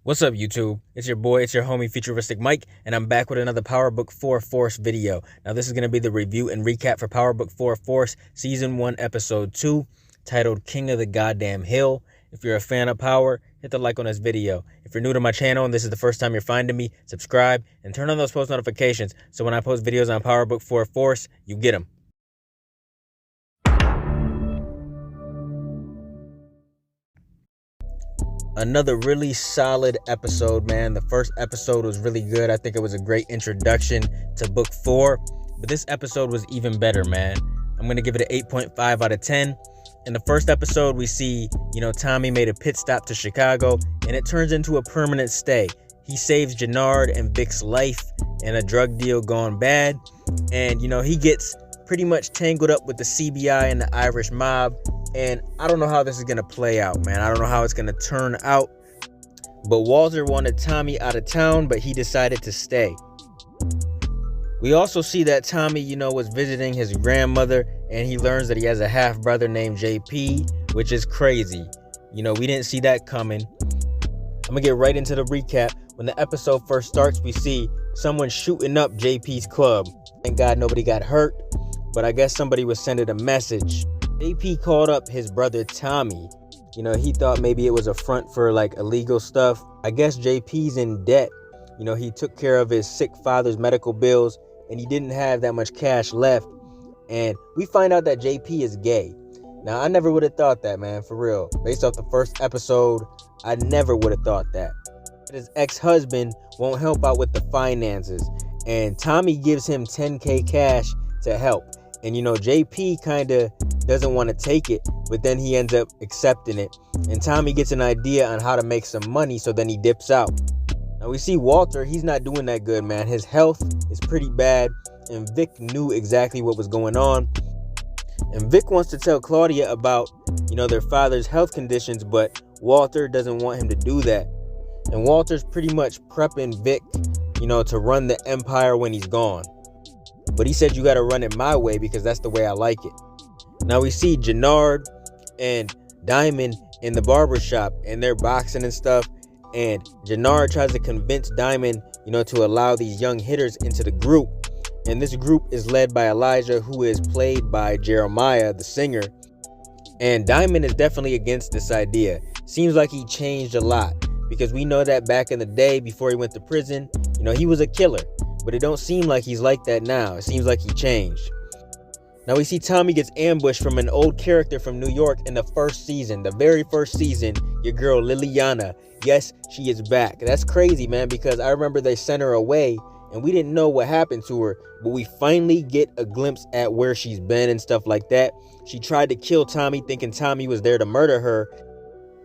What's up, YouTube? It's your boy, it's your homie, FuturisticMike, and I'm back with another Power Book 4 Force video. Now, this is going to be the review and recap for Power Book 4 Force, Season 1, Episode 2, titled King of the Goddamn Hill. If you're a fan of Power, hit the like on this video. If you're new to my channel and this is the first time you're finding me, subscribe and turn on those post notifications so when I post videos on Power Book 4 Force, you get them. Another really solid episode, man. The first episode was really good. I think it was a great introduction to book 4, but this episode was even better, man. I'm gonna give it an 8.5 out of 10. In the first episode, we see, Tommy made a pit stop to Chicago, and it turns into a permanent stay. He saves Jannard and Vic's life in a drug deal gone bad, and he gets pretty much tangled up with the CBI and the Irish mob. And I don't know how this is going to play out, man. I don't know how it's going to turn out. But Walter wanted Tommy out of town, but he decided to stay. We also see that Tommy, was visiting his grandmother, and he learns that he has a half-brother named JP, which is crazy. We didn't see that coming. I'm going to get right into the recap. When the episode first starts, we see someone shooting up JP's club. Thank God nobody got hurt, but I guess somebody was sending a message. JP called up his brother Tommy. He thought maybe it was a front for illegal stuff. I guess JP's in debt. He took care of his sick father's medical bills and he didn't have that much cash left. And we find out that JP is gay. Now, I never would have thought that, man, for real. Based off the first episode, I never would have thought that. His ex-husband won't help out with the finances. And Tommy gives him $10K cash to help. And JP kind of doesn't want to take it, but then he ends up accepting it. And Tommy gets an idea on how to make some money, so then he dips out. Now we see Walter, he's not doing that good, man. His health is pretty bad, and Vic knew exactly what was going on. And Vic wants to tell Claudia about, their father's health conditions, but Walter doesn't want him to do that. And Walter's pretty much prepping Vic, to run the empire when he's gone. But he said, you got to run it my way because that's the way I like it. Now we see Jannard and Diamond in the barbershop and they're boxing and stuff. And Jannard tries to convince Diamond, to allow these young hitters into the group. And this group is led by Elijah, who is played by Jeremiah, the singer. And Diamond is definitely against this idea. Seems like he changed a lot because we know that back in the day before he went to prison, he was a killer. But it don't seem like he's like that now. It seems like he changed. Now we see Tommy gets ambushed from an old character from New York in the first season. The very first season, your girl Liliana. Yes, she is back. That's crazy, man, because I remember they sent her away and we didn't know what happened to her. But we finally get a glimpse at where she's been and stuff like that. She tried to kill Tommy thinking Tommy was there to murder her.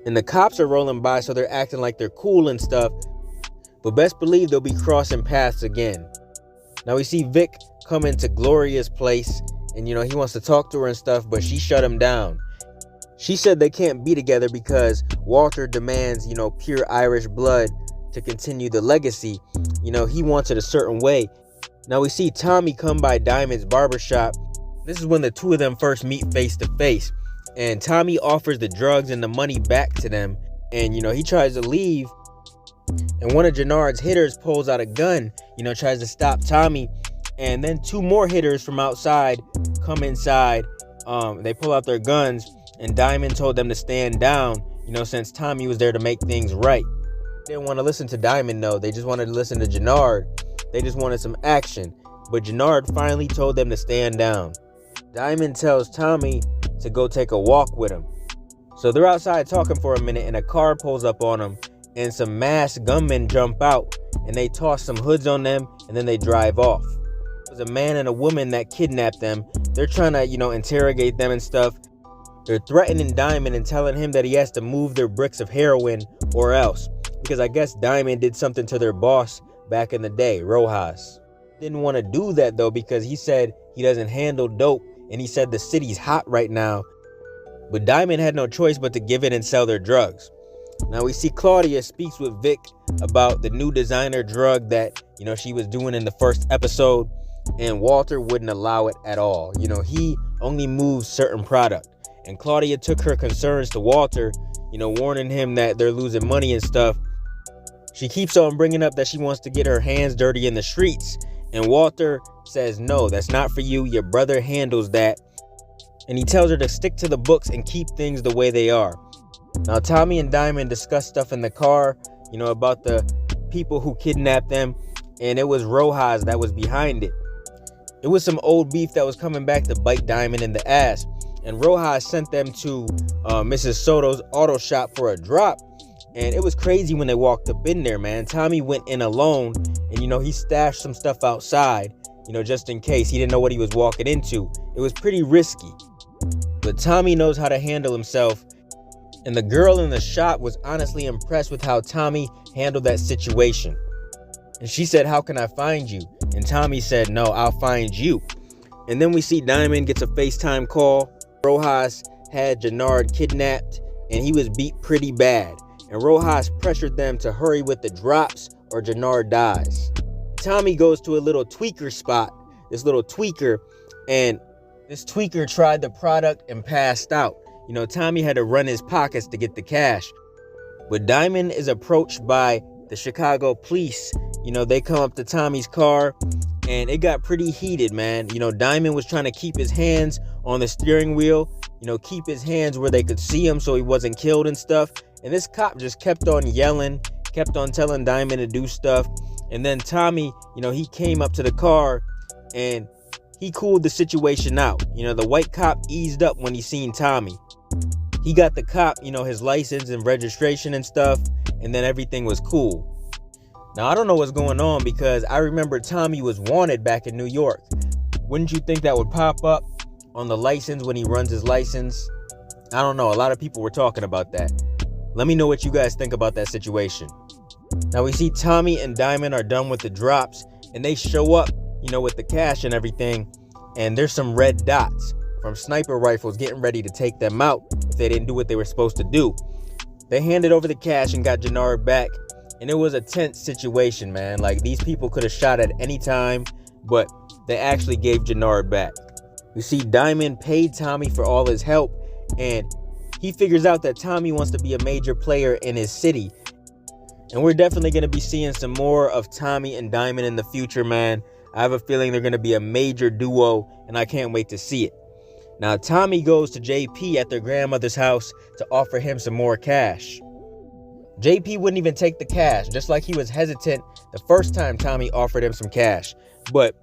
And the cops are rolling by, so they're acting like they're cool and stuff. But best believe they'll be crossing paths again. Now we see Vic come into Gloria's place and he wants to talk to her and stuff, but she shut him down. She said they can't be together because Walter demands, pure Irish blood to continue the legacy. He wants it a certain way. Now we see Tommy come by Diamond's barbershop. This is when the two of them first meet face to face. And Tommy offers the drugs and the money back to them. And, he tries to leave. And one of Jannard's hitters pulls out a gun, tries to stop Tommy. And then two more hitters from outside come inside. They pull out their guns. And Diamond told them to stand down, since Tommy was there to make things right. They didn't want to listen to Diamond, though. They just wanted to listen to Jannard. They just wanted some action. But Jannard finally told them to stand down. Diamond tells Tommy to go take a walk with him. So they're outside talking for a minute, and a car pulls up on them. And some masked gunmen jump out and they toss some hoods on them and then they drive off. There's a man and a woman that kidnapped them. They're trying to, interrogate them and stuff. They're threatening Diamond and telling him that he has to move their bricks of heroin or else. Because I guess Diamond did something to their boss back in the day, Rojas. Didn't want to do that though because he said he doesn't handle dope and he said the city's hot right now. But Diamond had no choice but to give in and sell their drugs. Now we see Claudia speaks with Vic about the new designer drug that, she was doing in the first episode, and Walter wouldn't allow it at all. He only moves certain product. And Claudia took her concerns to Walter, warning him that they're losing money and stuff. She keeps on bringing up that she wants to get her hands dirty in the streets. And Walter says, no, that's not for you. Your brother handles that. And he tells her to stick to the books and keep things the way they are. Now, Tommy and Diamond discuss stuff in the car, about the people who kidnapped them. And it was Rojas that was behind it. It was some old beef that was coming back to bite Diamond in the ass. And Rojas sent them to Mrs. Soto's auto shop for a drop. And it was crazy when they walked up in there, man. Tommy went in alone and, he stashed some stuff outside, just in case. He didn't know what he was walking into. It was pretty risky. But Tommy knows how to handle himself. And the girl in the shop was honestly impressed with how Tommy handled that situation. And she said, how can I find you? And Tommy said, no, I'll find you. And then we see Diamond gets a FaceTime call. Rojas had Jannard kidnapped and he was beat pretty bad. And Rojas pressured them to hurry with the drops or Jannard dies. Tommy goes to a little tweaker spot, this little tweaker, and this tweaker tried the product and passed out. Tommy had to run his pockets to get the cash. But Diamond is approached by the Chicago police. They come up to Tommy's car and it got pretty heated, man. Diamond was trying to keep his hands on the steering wheel, keep his hands where they could see him so he wasn't killed and stuff. And this cop just kept on yelling, kept on telling Diamond to do stuff. And then Tommy, he came up to the car and he cooled the situation out. The white cop eased up when he seen Tommy. He got the cop, his license and registration and stuff. And then everything was cool. Now, I don't know what's going on because I remember Tommy was wanted back in New York. Wouldn't you think that would pop up on the license when he runs his license? I don't know. A lot of people were talking about that. Let me know what you guys think about that situation. Now we see Tommy and Diamond are done with the drops and they show up, with the cash and everything. And there's some red dots from sniper rifles getting ready to take them out if they didn't do what they were supposed to do. They handed over the cash and got Jannard back. And it was a tense situation, man. Like, these people could have shot at any time, but they actually gave Jannard back. We see Diamond paid Tommy for all his help, and he figures out that Tommy wants to be a major player in his city. And we're definitely going to be seeing some more of Tommy and Diamond in the future, man. I have a feeling they're going to be a major duo, and I can't wait to see it. Now, Tommy goes to JP at their grandmother's house to offer him some more cash. JP wouldn't even take the cash, just like he was hesitant the first time Tommy offered him some cash. But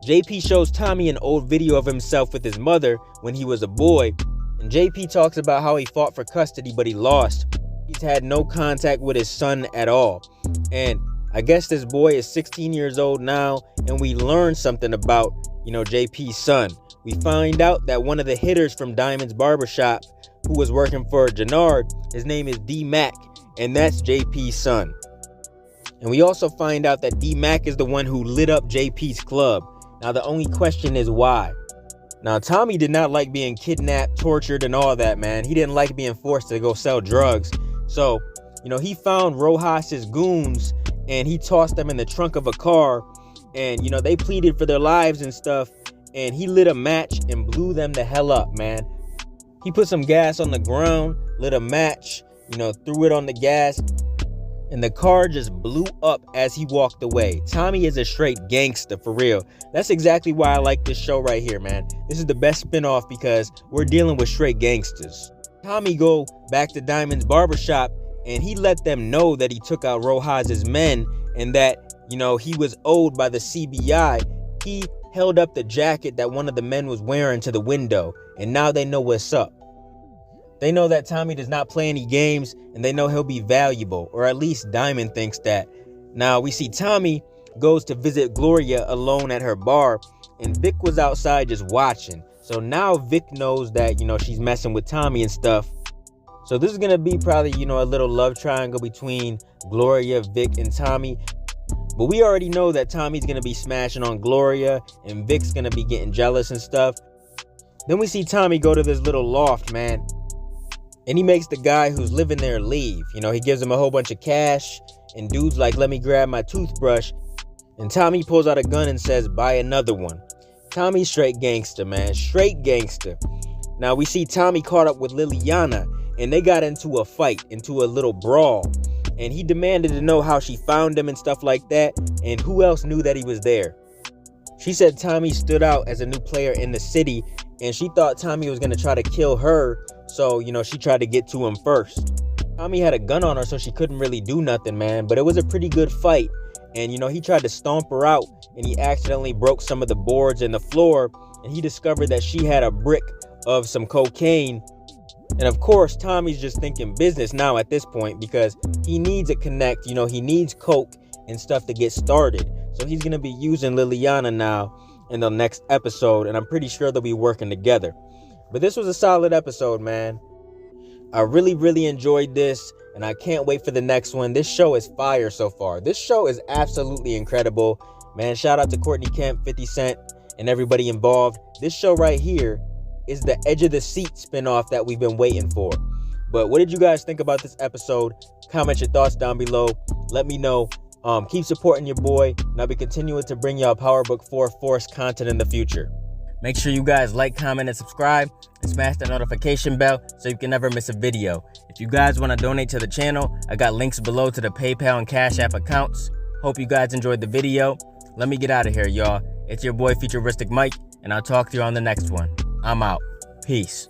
JP shows Tommy an old video of himself with his mother when he was a boy. And JP talks about how he fought for custody, but he lost. He's had no contact with his son at all. And I guess this boy is 16 years old now, and we learned something about, JP's son. We find out that one of the hitters from Diamond's barbershop who was working for Jannard, his name is D-Mac, and that's JP's son. And we also find out that D-Mac is the one who lit up JP's club. Now, the only question is why. Now, Tommy did not like being kidnapped, tortured, and all that, man. He didn't like being forced to go sell drugs. So, he found Rojas's goons, and he tossed them in the trunk of a car. And, they pleaded for their lives and stuff. And he lit a match and blew them the hell up, man. He put some gas on the ground, lit a match, threw it on the gas, and the car just blew up as he walked away. Tommy is a straight gangster, for real. That's exactly why I like this show right here, man. This is the best spinoff because we're dealing with straight gangsters. Tommy go back to Diamond's barbershop, and he let them know that he took out Rojas's men and that, he was owed by the CBI. He held up the jacket that one of the men was wearing to the window, and now they know what's up. They know that Tommy does not play any games, and they know he'll be valuable, or at least Diamond thinks that. Now, we see Tommy goes to visit Gloria alone at her bar, and Vic was outside just watching. So now Vic knows that, she's messing with Tommy and stuff. So this is going to be probably, a little love triangle between Gloria, Vic, and Tommy. But we already know that Tommy's going to be smashing on Gloria, and Vic's going to be getting jealous and stuff. Then we see Tommy go to this little loft, man. And he makes the guy who's living there leave. He gives him a whole bunch of cash. And dude's like, let me grab my toothbrush. And Tommy pulls out a gun and says, buy another one. Tommy's straight gangster, man. Straight gangster. Now we see Tommy caught up with Liliana. And they got into a fight, into a little brawl. and he demanded to know how she found him and stuff like that, and who else knew that he was there. She said Tommy stood out as a new player in the city, and she thought Tommy was going to try to kill her, so, she tried to get to him first. Tommy had a gun on her, so she couldn't really do nothing, man, but it was a pretty good fight, and, he tried to stomp her out, and he accidentally broke some of the boards in the floor, and he discovered that she had a brick of some cocaine. And of course, Tommy's just thinking business now at this point, because he needs a connect, he needs coke and stuff to get started. So he's going to be using Liliana now in the next episode, and I'm pretty sure they'll be working together. But this was a solid episode, man. I really enjoyed this, and I can't wait for the next one. This show is fire so far. This show is absolutely incredible. Man, shout out to Courtney Kemp, 50 Cent, and everybody involved. This show right here is the edge of the seat spinoff that we've been waiting for. But what did you guys think about this episode? Comment your thoughts down below. Let me know. Keep supporting your boy, and I'll be continuing to bring y'all Power Book 4 Force content in the future. Make sure you guys like, comment, and subscribe, and smash that notification bell so you can never miss a video. If you guys want to donate to the channel, I got links below to the PayPal and Cash App accounts. Hope you guys enjoyed the video. Let me get out of here, y'all. It's your boy FuturisticMike, and I'll talk to you on the next one. I'm out. Peace.